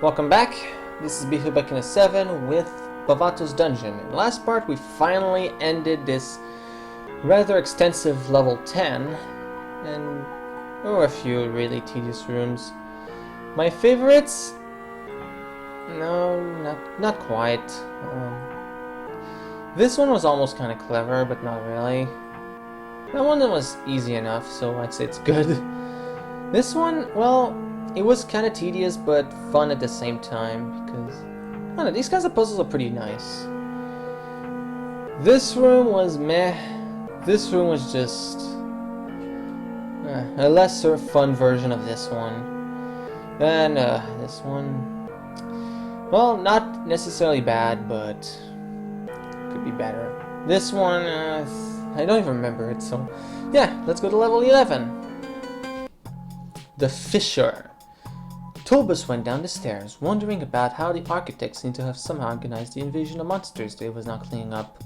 Welcome back. This is Bavato 7 with Bavato's Dungeon. In the last part, we finally ended this rather extensive level 10, and there were a few really tedious rooms. My favorites? No, not quite. This one was almost kind of clever, but not really. That one was easy enough, so I'd say it's good. This one, well, it was kind of tedious, but fun at the same time, because, I don't know, these kinds of puzzles are pretty nice. This room was meh. This room was just a lesser fun version of this one. And this one, well, not necessarily bad, but could be better. This one, I don't even remember it, so yeah, let's go to level 11. The Fissure. Tobus went down the stairs, wondering about how the architects seemed to have somehow organized the invasion of monsters they was not cleaning up.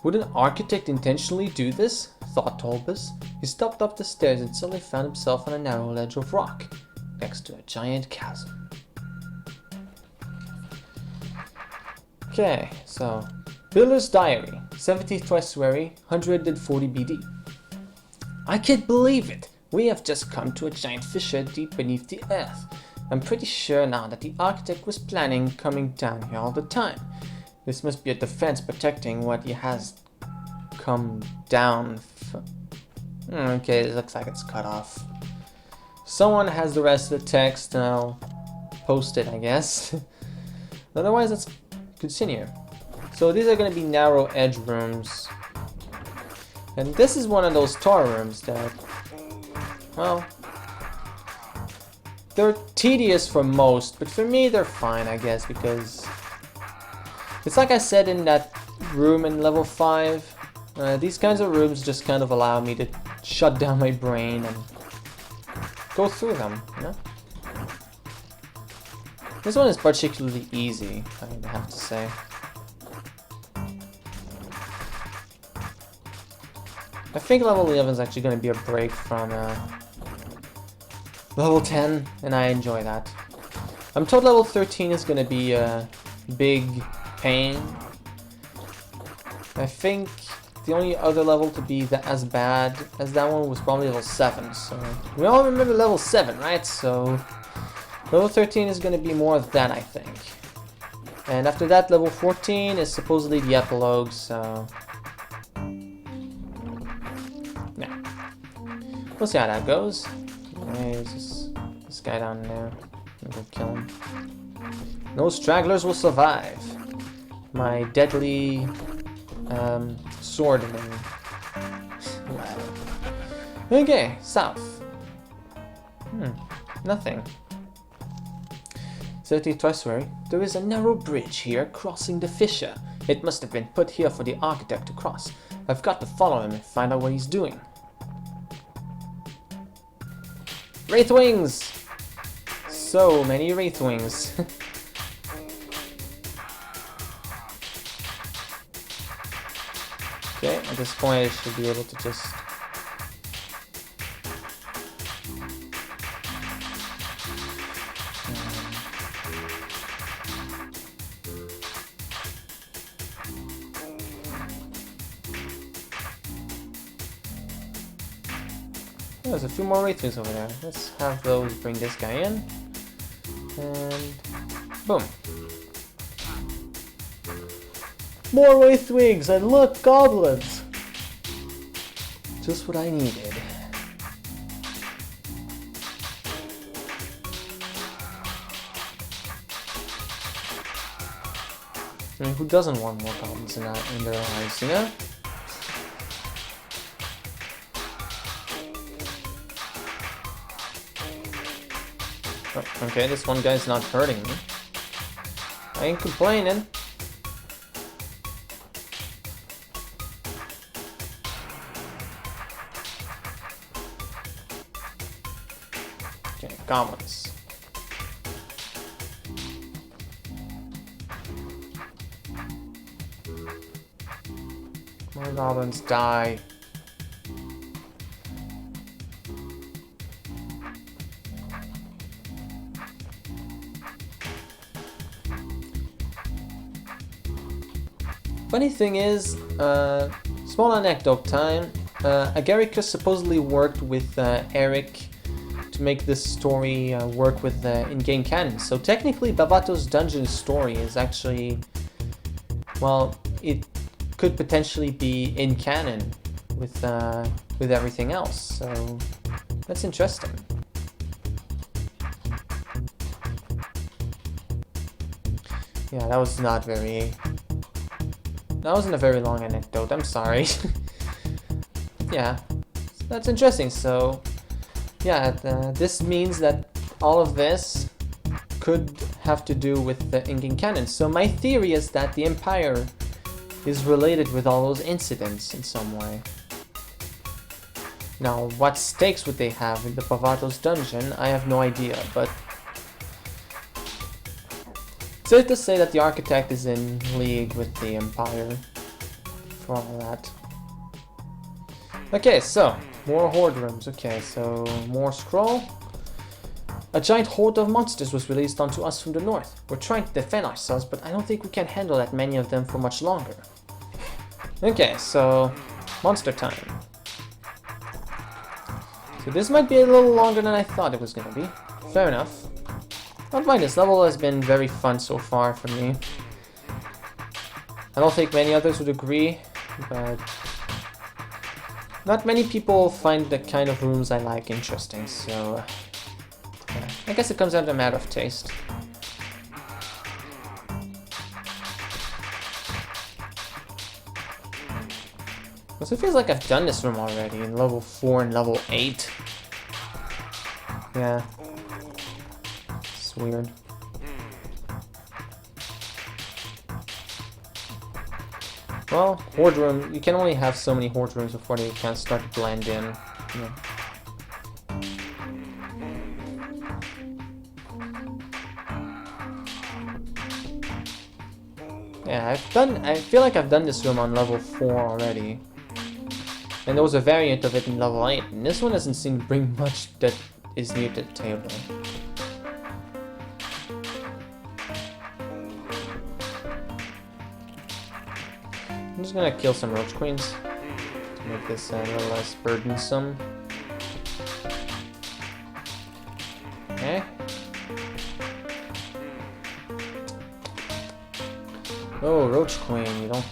Would an architect intentionally do this? Thought Tobus. He stopped up the stairs and suddenly found himself on a narrow ledge of rock, next to a giant chasm. Okay, so Builder's Diary, 17th February, 140 BD. I can't believe it! We have just come to a giant fissure deep beneath the earth. I'm pretty sure now that the architect was planning coming down here all the time. This must be a defense protecting what he has come down okay, it looks like it's cut off. Someone has the rest of the text, and I'll post it, I guess. Otherwise, let's continue. So these are going to be narrow edge rooms. And this is one of those tower rooms that, well, they're tedious for most, but for me they're fine, I guess, because it's like I said in that room in level 5, these kinds of rooms just kind of allow me to shut down my brain and go through them, you know? This one is particularly easy, I have to say. I think level 11 is actually going to be a break from level 10, and I enjoy that. I'm told level 13 is going to be a big pain. I think the only other level to be as bad as that one was probably level 7, so we all remember level 7, right? So level 13 is going to be more of that, I think. And after that, level 14 is supposedly the epilogue, so yeah. We'll see how that goes. There's this guy down there. I'm gonna kill him. No stragglers will survive. My deadly swordman. Wow. Okay, south. Nothing. 30th February. There is a narrow bridge here crossing the fissure. It must have been put here for the architect to cross. I've got to follow him and find out what he's doing. Wraith Wings! So many Wraith Wings. Okay, at this point I should be able to just... There's a few more Wraith Wings over there. Let's have those bring this guy in. And boom. More Wraith Wings, and look, goblins! Just what I needed. I mean, who doesn't want more goblins in their lives, you know? Oh, okay, this one guy's not hurting me. I ain't complaining. Okay, goblins. More goblins die. funny thing is, small anecdote time. Agaricus supposedly worked with Eric to make this story work with the in-game canon. So technically, Bavato's dungeon story is actually, well, it could potentially be in canon with everything else. So that's interesting. Yeah, that was not very. That wasn't a very long anecdote. I'm sorry. Yeah, that's interesting. So. Yeah, this means that all of this could have to do with the in-game canon. So my theory is that the Empire is related with all those incidents in some way. Now, what stakes would they have in the Bavato's dungeon? I have no idea, but it's safe to say that the Architect is in league with the Empire for all that. Okay, so more horde rooms. Okay, so more scroll. A giant horde of monsters was released onto us from the north. We're trying to defend ourselves, but I don't think we can handle that many of them for much longer. Okay, so monster time. So this might be a little longer than I thought it was gonna be. Fair enough. Don't mind, this level has been very fun so far for me. I don't think many others would agree, but not many people find the kind of rooms I like interesting, so yeah, I guess it comes down to a matter of taste. Also, it feels like I've done this room already in level 4 and level 8. Yeah. It's weird. Well, horde room, you can only have so many horde rooms before they can start to blend in. Yeah. Yeah, I feel like I've done this room on level 4 already. And there was a variant of it in level 8, and this one doesn't seem to bring much that is new to the table. I'm just gonna kill some roach queens to make this a little less burdensome. Okay. Oh, roach queen, you're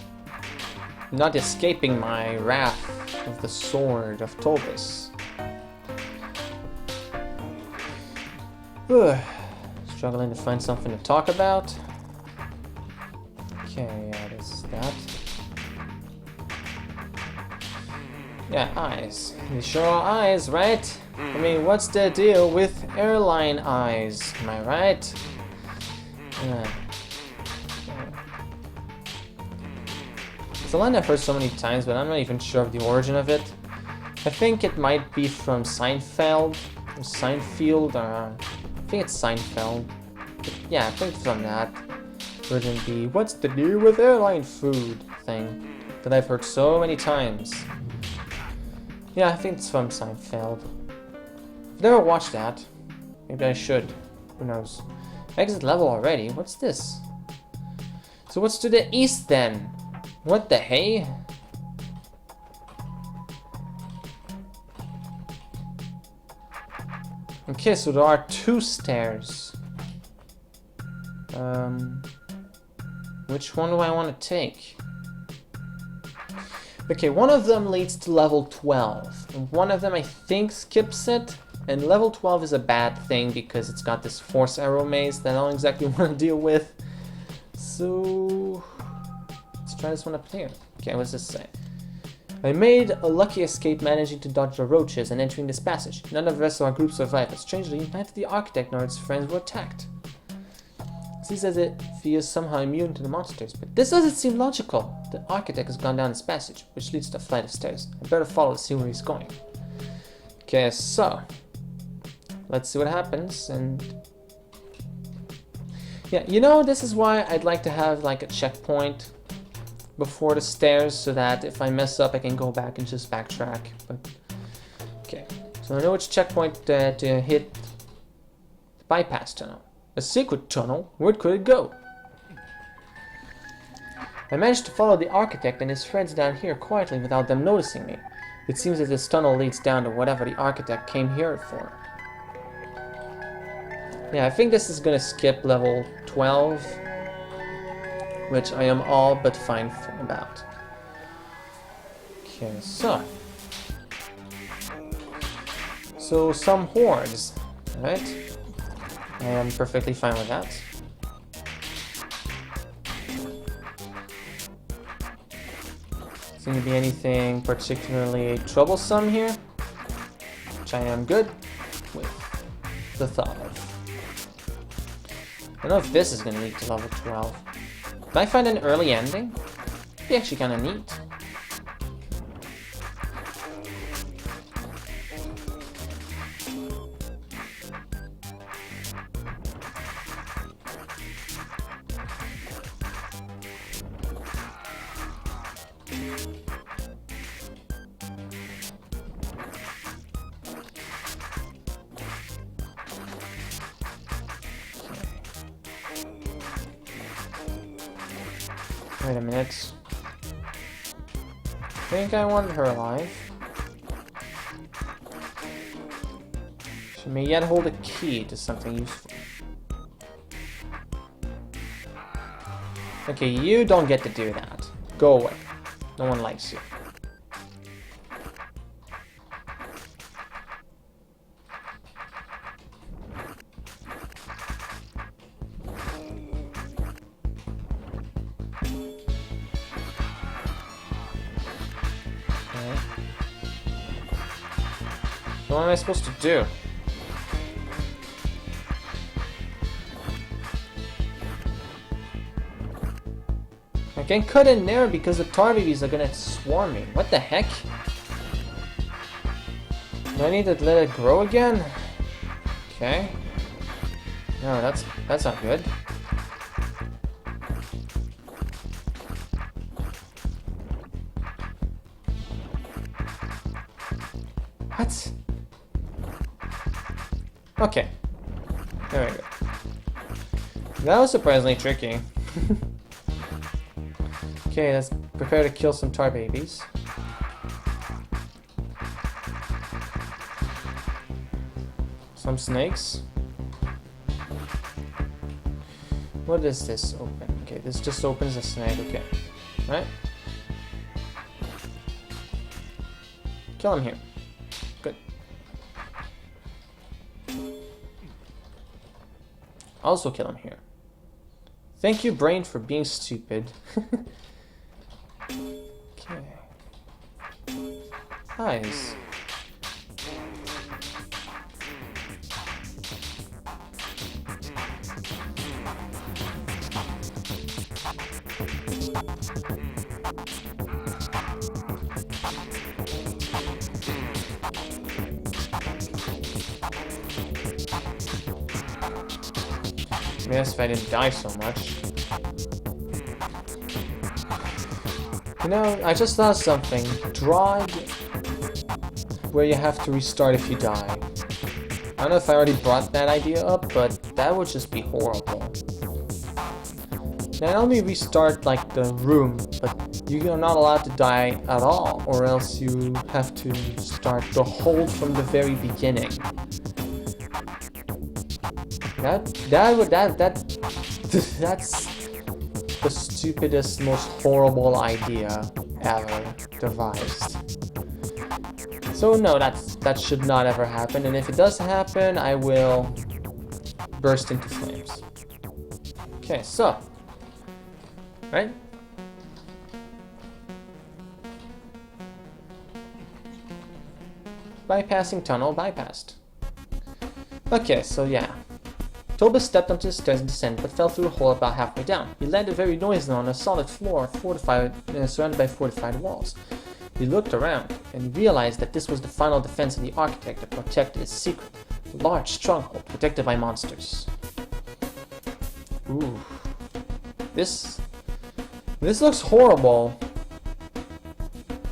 not escaping my wrath of the sword of Tobus. Struggling to find something to talk about. Okay, yeah, there's that. Yeah, eyes. These sure are eyes, right? I mean, what's the deal with airline eyes? Am I right? Yeah. It's a line I've heard so many times, but I'm not even sure of the origin of it. I think it might be from Seinfeld, or Seinfeld, or I think it's Seinfeld. But yeah, I think it's from that. Origin the "what's the deal with airline food" thing that I've heard so many times. Yeah, I think it's from Seinfeld. I've never watched that. Maybe I should. Who knows? Exit level already? What's this? So what's to the east then? What the hey? Okay, so there are 2 stairs. Which one do I want to take? Okay, one of them leads to level 12, and one of them I think skips it, and level 12 is a bad thing because it's got this force arrow maze that I don't exactly want to deal with. So let's try this one up here. Okay, what's this say? I made a lucky escape managing to dodge the roaches and entering this passage. None of the rest of our group survived, but strangely, neither the architect nor its friends were attacked. It seems as if he is somehow immune to the monsters, but this doesn't seem logical. The architect has gone down this passage, which leads to a flight of stairs. I better follow to see where he's going. Okay, so let's see what happens. And yeah, you know, this is why I'd like to have like a checkpoint before the stairs, so that if I mess up, I can go back and just backtrack. But okay, so I know which checkpoint to hit. The bypass tunnel. A secret tunnel? Where could it go? I managed to follow the architect and his friends down here quietly without them noticing me. It seems that this tunnel leads down to whatever the architect came here for. Yeah, I think this is gonna skip level 12, which I am all but fine about. Okay, so some hordes, right? I am perfectly fine with that. Doesn't seem to be anything particularly troublesome here, which I am good with the thought of. I don't know if this is going to lead to level 12. Can I find an early ending? It'd be actually kind of neat. Wait a minute. I think I want her alive. She may yet hold a key to something useful. Okay, you don't get to do that. Go away. No one likes you. What am I supposed to do? I can't cut in there because the tar babies are gonna swarm me. What the heck? Do I need to let it grow again? Okay. No, that's not good. What? Okay. There we go. That was surprisingly tricky. Okay, let's prepare to kill some tar babies. Some snakes. What does this open? Okay, this just opens a snake. Okay. Right? Kill him here. Good. Also kill him here. Thank you, brain, for being stupid. Okay. Eyes. Yes, if I didn't die so much. You know, I just thought of something. DROD, where you have to restart if you die. I don't know if I already brought that idea up, but that would just be horrible. Not only restart like the room, but you are not allowed to die at all, or else you have to start the whole from the very beginning. That's the stupidest, most horrible idea ever devised. So no, that should not ever happen, and if it does happen, I will burst into flames. Okay, so, right? Bypassing tunnel bypassed. Okay, so yeah. Toba stepped onto the stairs and descended, but fell through a hole about halfway down. He landed very noisily on a solid floor, surrounded by fortified walls. He looked around and realized that this was the final defense of the architect to protect his secret, a large stronghold protected by monsters. Ooh. This looks horrible.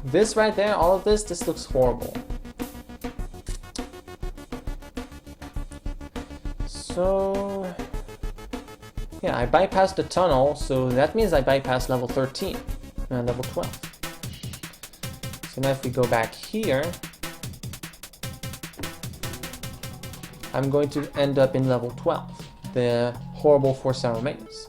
This right there, all of this looks horrible. So, Yeah, I bypassed the tunnel, so that means I bypassed level 13 and level 12. So now if we go back here, I'm going to end up in level 12, the horrible 4-star maze.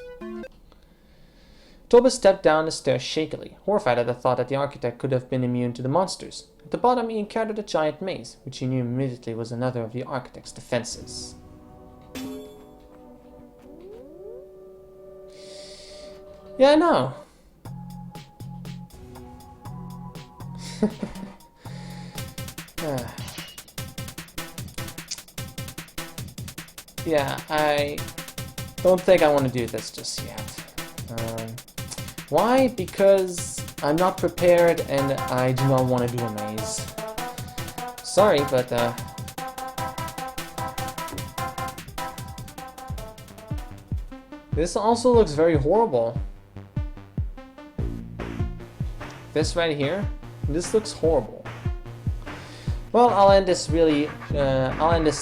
Toba stepped down the stairs shakily, horrified at the thought that the architect could have been immune to the monsters. At the bottom he encountered a giant maze, which he knew immediately was another of the architect's defenses. Yeah, I know. Yeah, I don't think I want to do this just yet. Why? Because I'm not prepared and I do not want to do a maze. Sorry, but this also looks very horrible. This right here, this looks horrible. Well, I'll end this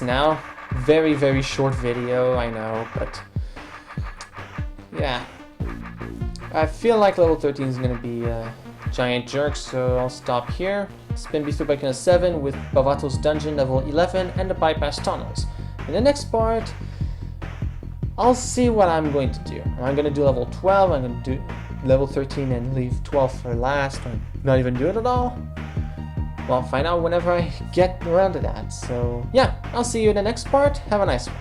now. Very, very short video, I know, but yeah. I feel like level 13 is going to be a giant jerk, so I'll stop here. Spin Bistro Bacana 7 with Bavato's dungeon level 11 and the bypass tunnels. In the next part, I'll see what I'm going to do. I'm going to do level 12, I'm going to do level 13 and leave 12 for last, or not even do it at all. Well, I'll find out whenever I get around to that. So yeah, I'll see you in the next part. Have a nice one.